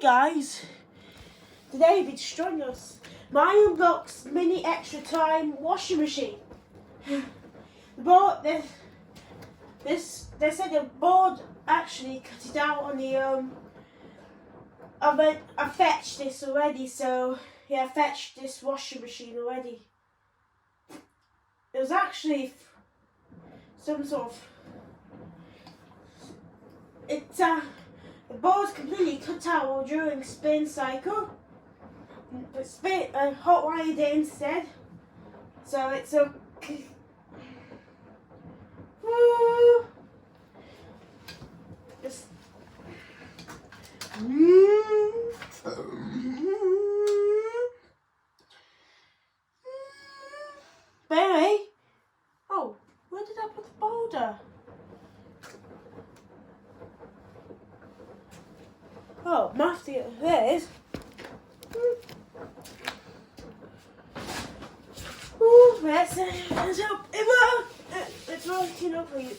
guys, today we're destroying us Maoam Bloxx Mini Extra Time washing machine. The board, they said the board actually cut it out on the I fetched this already, so yeah, I fetched this washing machine already. It was actually some sort of the board's completely cut out during spin cycle, but hot wired it instead. So it's a just but anyway, oh, where did I put the boulder? Oh, must get this. Ooh, let's hope it works. It's working up for you.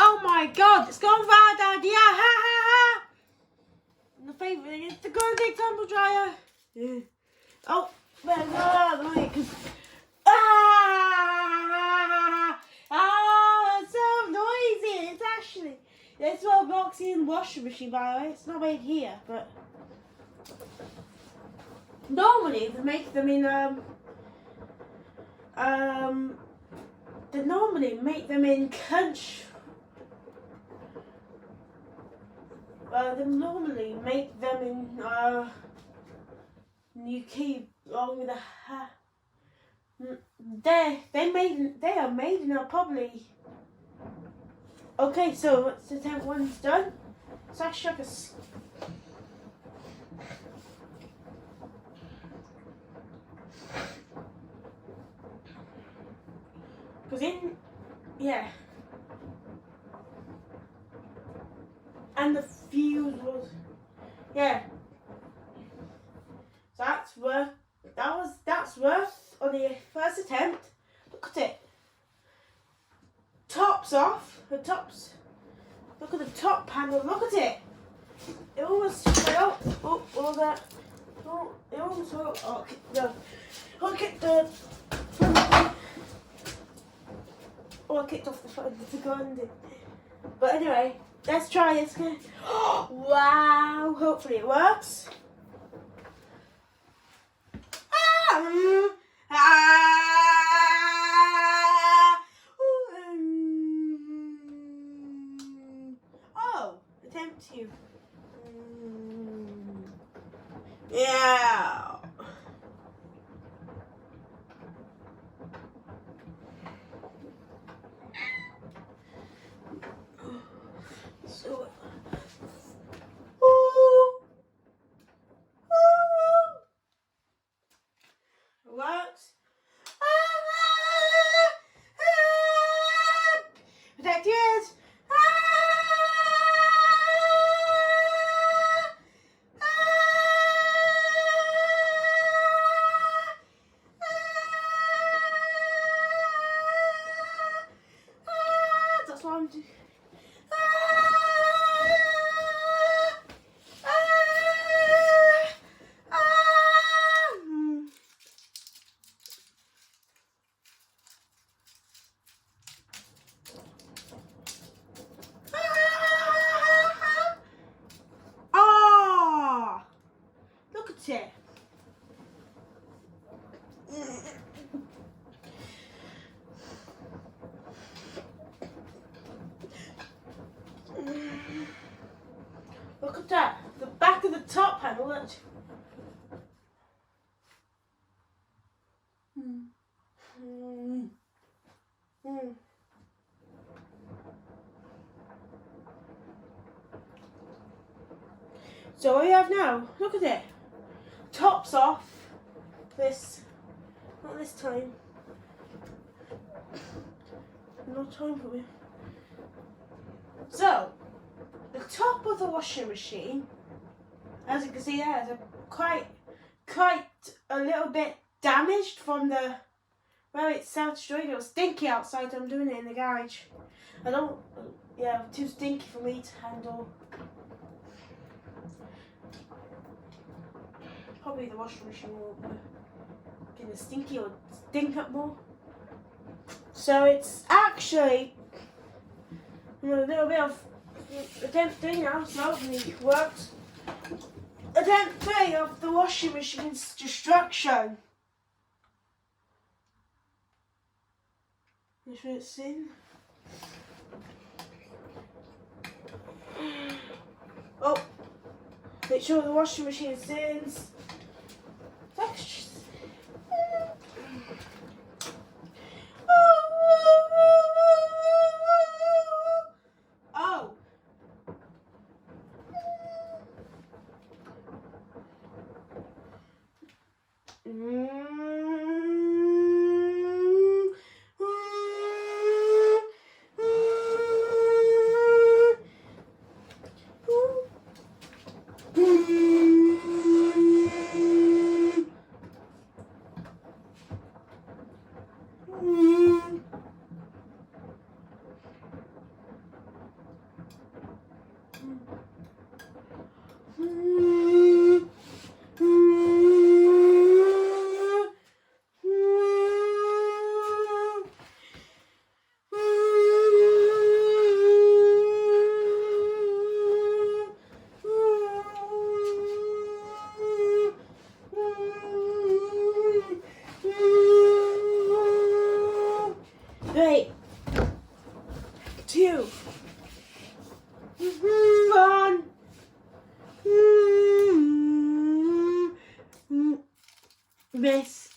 Oh my god, it's gone bad idea! Ha ha ha! The favourite thing is to go and get tumble dryer. Yeah. Oh, it's so noisy. It's actually it's well boxed in washing machine, by the way. It's not made here, but normally they make them in they normally make them in country. They normally make them in UK along with they are made in a probably. Okay, so let's attempt one's done. So I shook because and the fuse was, so that's worth on the first attempt. Look at it, tops off, look at the top panel, look at it, it almost fell, all that, it almost fell, look at the I kicked off the front to go under. But anyway, let's try this again. Wow, hopefully it works. Oh, attempt to. Yeah. So, it works. Protect your ears. That's what I'm doing. Look at it. Look at that. The back of the top panel. Look. So what we have now, look at it. Top's off. This, not this time. No time for me. So, the top of the washing machine, as you can see there, is quite a little bit damaged from the, well, it's self-destroyed. It was stinky outside, so I'm doing it in the garage. Too stinky for me to handle. Probably the washing machine will get stinky or stink up more. So it's actually a little bit of attempt 3 now, so it works. Attempt 3 of the washing machine's destruction. Make sure it's in. Oh, make sure the washing machine sins. Oh. Three, 2, 1. Miss.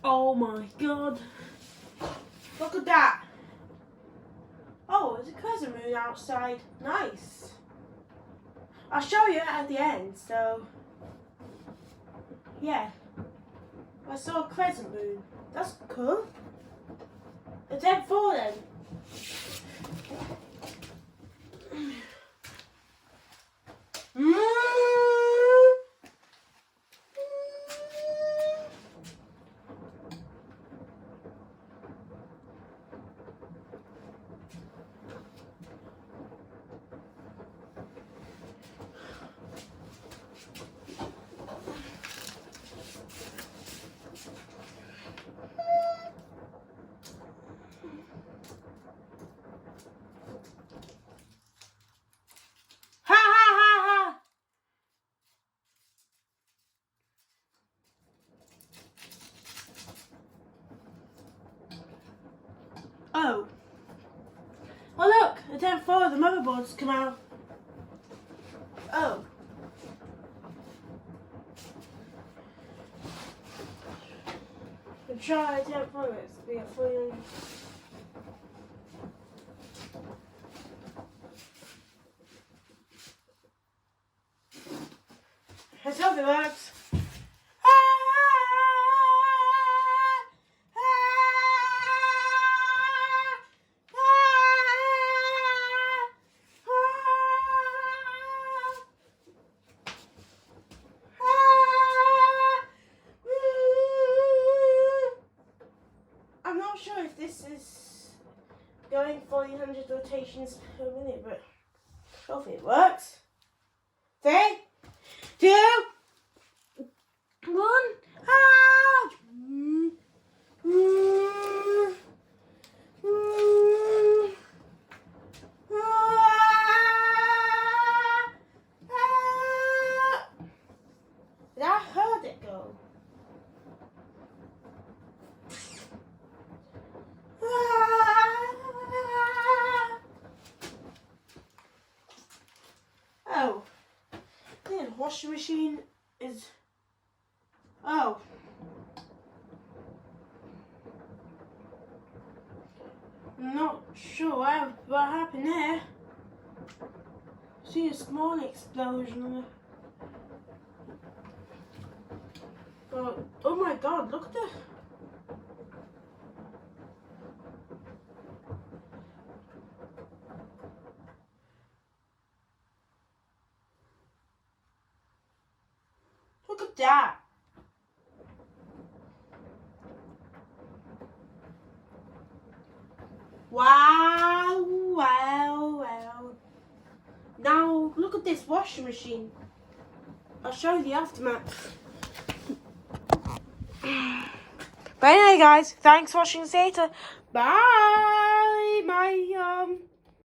Oh my god. Look at that. Oh, there's a crescent moon outside. Nice. I'll show you at the end, so yeah. I saw a crescent moon. That's cool. It's M4 then. Oh. Oh look, at M4 the motherboards come out. Oh. I'm trying to M4 it to be a fully. Let's hope it works. I'm not sure if this is going 400 rotations per minute, but hopefully it works. 3, 2, 1. I heard it go. Oh, the washing machine is. Oh. I'm not sure what happened there. See a small explosion. Oh my god, look at the... Look at that. Wow, wow, wow. Now, look at this washing machine. I'll show you the aftermath. But anyway, guys, thanks for watching. See you later. Bye. My